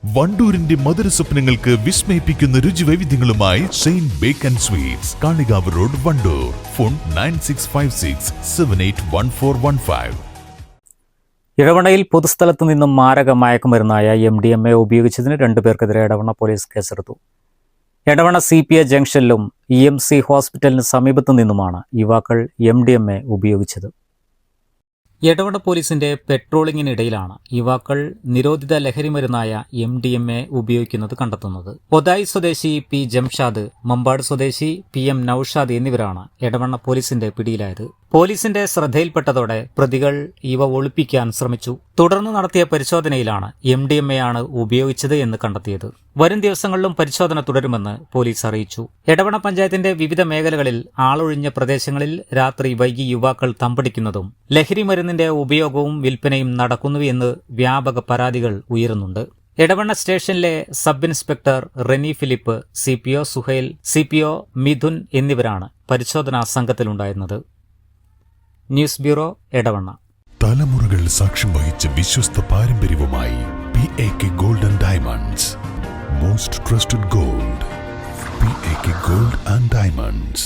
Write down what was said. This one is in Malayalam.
വണ്ടൂരിന്റെ മധുര സ്വപ്നങ്ങൾക്ക് വിസ്മയിപ്പിക്കുന്ന രുചിവൈവിധ്യങ്ങളുമായി Saint Bake and Sweets, Kalikavu road, Wandoor. Phone 9656781415. ഇടവണ്ണയിൽ പൊതുസ്ഥലത്തു നിന്നും മാരക മയക്കുമരുന്നായ MDMA ഉപയോഗിച്ചതിന് 2 പേർക്കെതിരെ എടവണ്ണ പോലീസ് കേസെടുത്തു. എടവണ്ണ CPA ജംഗ്ഷനിലും EMC ഹോസ്പിറ്റലിന് സമീപത്തു നിന്നുമാണ് യുവാക്കൾ MDMA ഉപയോഗിച്ചത്. എടവണ്ണ പോലീസിന്റെ പെട്രോളിംഗിനിടയിലാണ് യുവാക്കൾ നിരോധിത ലഹരിമരുന്നായ MDMA ഉപയോഗിക്കുന്നത് കണ്ടെത്തുന്നത്. ഒതായി സ്വദേശി P ജംഷാദ്, മമ്പാട് സ്വദേശി PM നൌഷാദ് എന്നിവരാണ് എടവണ്ണ പോലീസിന്റെ പിടിയിലായത്. പോലീസിന്റെ ശ്രദ്ധയിൽപ്പെട്ടതോടെ പ്രതികൾ ഇവ ഒളിപ്പിക്കാൻ ശ്രമിച്ചു. തുടർന്ന് നടത്തിയ പരിശോധനയിലാണ് MDMA ആണ് ഉപയോഗിച്ചത് എന്ന് കണ്ടെത്തിയത്. വരും ദിവസങ്ങളിലും പരിശോധന തുടരുമെന്ന് പോലീസ് അറിയിച്ചു. എടവണ്ണ പഞ്ചായത്തിന്റെ വിവിധ മേഖലകളിൽ ആളൊഴിഞ്ഞ പ്രദേശങ്ങളിൽ രാത്രി വൈകി യുവാക്കൾ തമ്പടിക്കുന്നതും ലഹരി മരുന്നിന്റെ ഉപയോഗവും വിൽപ്പനയും നടക്കുന്നുവെന്ന് വ്യാപക പരാതികൾ ഉയരുന്നുണ്ട്. എടവണ്ണ സ്റ്റേഷനിലെ sub inspector Reni Philip, CPO Suhail, CPO Midhun എന്നിവരാണ് പരിശോധനാ സംഘത്തിലുണ്ടായിരുന്നത്. News bureau, Edavanna. തലമുറകൾ സാക്ഷ്യം വഹിച്ച വിശ്വസ്ത പാരമ്പര്യവുമായി PAK Gold and Diamonds. Most trusted gold. PAK Gold and Diamonds.